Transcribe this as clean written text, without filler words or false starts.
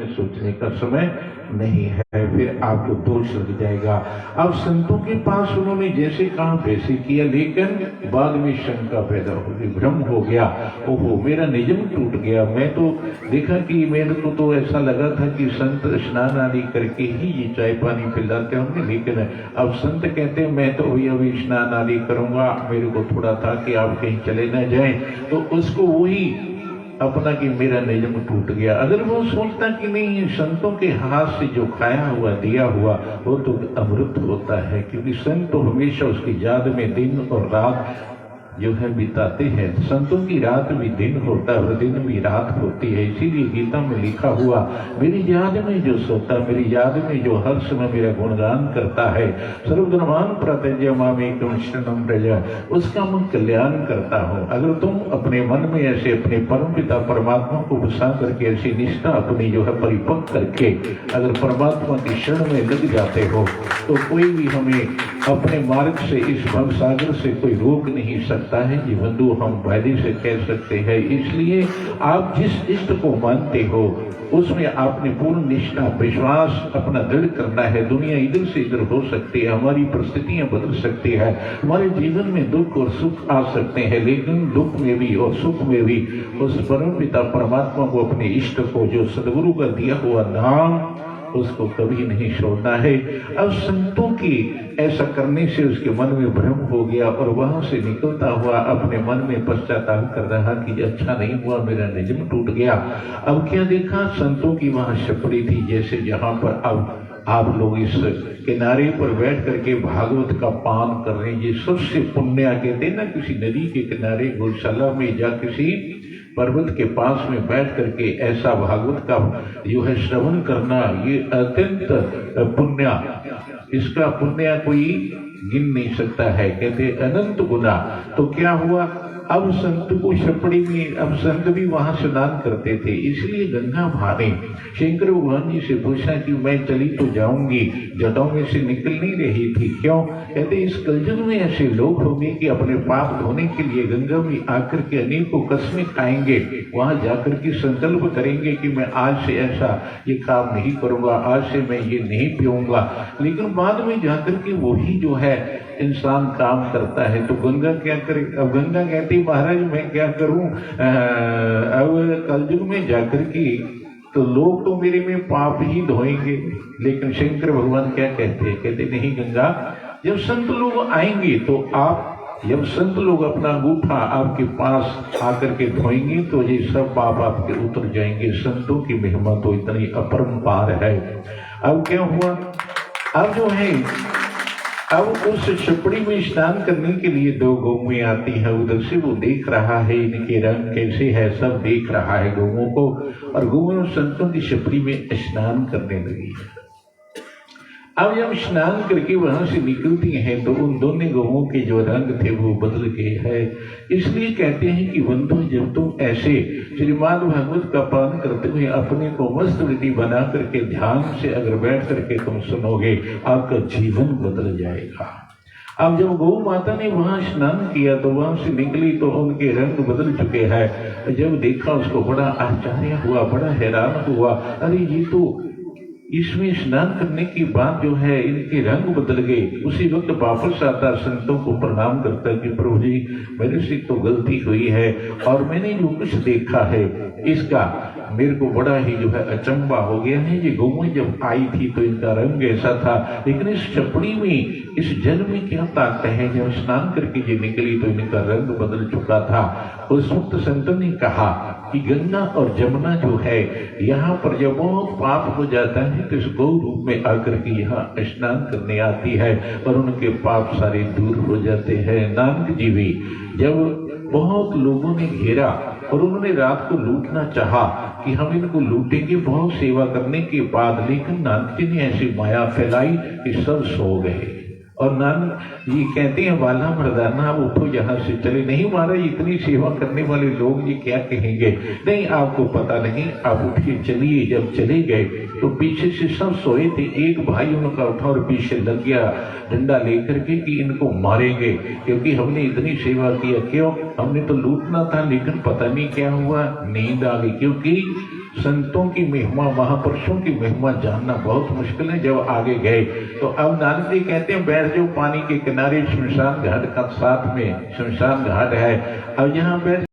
सोचने का समय नहीं है, फिर आपको दोष लग जाएगा। अब संतों के पास उन्होंने जैसे कहा वैसे किया, लेकिन बाद में शंका पैदा हो गई, भ्रम हो गया, ओहो मेरा निजम टूट गया। मैं तो देखा कि मेरे को तो ऐसा लगा था कि संत स्नान आदि करके ही ये चाय पानी पिलाते होंगे, लेकिन अब संत कहते हैं मैं तो अभी स्नान आदि करूंगा, मेरे को थोड़ा था कि आप कहीं चले ना जाएं, तो उसको वही अपना कि मेरा नियम टूट गया। अगर वो सोचता कि नहीं संतों के हाथ से जो खाया हुआ दिया हुआ वो तो अमृत होता है, क्योंकि संत तो हमेशा उसकी याद में दिन और रात जो है बिताते हैं। संतों की रात भी दिन होता है और दिन भी रात होती है। इसीलिए गीता में लिखा हुआ मेरी याद में जो सोता, मेरी याद में जो हर समय मेरा गुणगान करता है, सर्वधर्मान प्रत्यज्य मामेकं शरणं व्रज, उसका मैं कल्याण करता हूँ। अगर तुम अपने मन में ऐसे अपने परम पिता परमात्मा को बसा करके ऐसी निष्ठा अपनी जो है परिपक्व करके अगर परमात्मा की शरण में लग जाते हो तो कोई भी हमें अपने मार्ग से इस भवसागर से कोई रोक नहीं सकता है। ये बंधु हम वायदे से कह सकते हैं। इसलिए आप जिस इष्ट को मानते हो उसमें आपने पूर्ण निष्ठा विश्वास अपना दृढ़ करना है। दुनिया इधर से इधर हो सकती है, हमारी परिस्थितियां बदल सकती है, हमारे जीवन में दुख और सुख आ सकते हैं, लेकिन दुख में भी और सुख में भी उस परम पिता परमात्मा को, अपने इष्ट को, जो सदगुरु का दिया हुआ नाम, उसको कभी नहीं छोड़ना है। अब संतों की ऐसा करने से उसके मन में भ्रम हो गया और वहां से निकलता हुआ अपने मन में पश्चाताप कर रहा कि अच्छा नहीं हुआ, मेरा निजम टूट गया। अब क्या देखा, संतों की वहां छपड़ी थी, जैसे जहां पर अब आप लोग इस किनारे पर बैठ करके भागवत का पान कर रहे हैं। ये सबसे पुण्य कहते हैं ना, किसी नदी के किनारे गौशाला में या किसी पर्वत के पास में बैठ करके ऐसा भागवत का जो है श्रवण करना, ये अत्यंत पुण्य, इसका पुण्य कोई गिन नहीं सकता है, कहते अनंत गुना। तो क्या हुआ, अब संत को छपड़ी में, अब संत भी वहां स्नान करते थे, इसलिए गंगा भाने शंकर भगवान जी से पूछा कि मैं चली तो जाऊंगी, जटाओं में से निकल नहीं रही थी, क्यों? कहते इस कलयुग में ऐसे लोग होंगे कि अपने पाप धोने के लिए गंगा में आकर के अनेकों कस्में खाएंगे, वहां जाकर के संकल्प करेंगे कि मैं आज से ऐसा ये काम नहीं करूंगा, आज से मैं ये नहीं पीऊंगा, लेकिन बाद में जाकर के वही जो है इंसान काम करता है। तो गंगा क्या करे? अब गंगा कहती महाराज मैं क्या करूं, अब कलयुग में जाकर के तो लोग तो मेरे में पाप ही धोएंगे। लेकिन शंकर भगवान क्या कहते हैं, कहते नहीं गंगा, जब संत लोग आएंगे तो आप, जब संत लोग अपना अंगूठा आपके पास आकर के धोएंगे तो ये सब पाप आपके उतर जाएंगे। संतों की महिमा तो इतनी अपरंपार है। अब क्या हुआ, अब जो है अब उस छपड़ी में स्नान करने के लिए दो गौएं आती है, उधर से वो देख रहा है इनके रंग कैसे है, सब देख रहा है गौओं को, और गौएं संतों की छपड़ी में स्नान करने लगी। अब जब स्नान करके वहां से निकलती हैं तो उन दोनों गौओं के जो रंग थे वो बदल गए हैं। इसलिए कहते हैं कि बंधु जब तुम ऐसे श्रीमद् भागवत का पान करते हुए अपने को मस्त वृत्ति बना करके ध्यान से अगर बैठ करके तुम सुनोगे, आपका जीवन बदल जाएगा। अब जब गौ माता ने वहां स्नान किया तो वहां से निकली तो उनके रंग बदल चुके हैं। जब देखा उसको बड़ा आश्चर्य हुआ, बड़ा हैरान हुआ, अरे ये तो इसमें स्नान करने के बाद जो है इनके रंग बदल गए। उसी वक्त वापस आता, संतों को प्रणाम करता कि प्रभु जी मेरे से तो गलती हुई है और मैंने जो कुछ देखा है इसका मेरे को बड़ा ही जो है अचंबा हो गया है। ये गौएं जब आई थी तो इनका रंग ऐसा था, लेकिन इस छपड़ी में, इस जल में क्या ताकत है, जब स्नान करके ये निकली तो इनका रंग बदल चुका था। उस वक्त संतों ने कहा कि गंगा और जमुना जो है यहाँ पर जब बहुत पाप हो जाता है तो इस गौ रूप में आकर के यहाँ स्नान करने आती है और उनके पाप सारे दूर हो जाते हैं। नानक जी भी जब बहुत लोगों ने घेरा और उन्होंने रात को लूटना चाहा कि हम इनको लूटेंगे बहुत सेवा करने के बाद, लेकिन नानक जी ने ऐसी माया फैलाई कि सब सो गए। और नानक जी कहते हैं वाला मर्दाना अब उठो यहाँ से चले। नहीं महाराज इतनी सेवा करने वाले लोग ये क्या कहेंगे, नहीं आपको पता नहीं, आप उठिए चलिए। जब चले गए तो पीछे से सब सोए थे, एक भाई उनका उठा और पीछे लग गया डंडा लेकर के कि इनको मारेंगे क्योंकि हमने इतनी सेवा किया। क्यों? हमने तो लूटना था, लेकिन पता नहीं क्या हुआ, नींद आ गई। क्योंकि संतों की महिमा, महापुरुषों की महिमा जानना बहुत मुश्किल है। जब आगे गए तो अब नारद जी कहते हैं बैठ जाओ पानी के किनारे, शमशान घाट का साथ में शमशान घाट है, अब यहाँ बैठ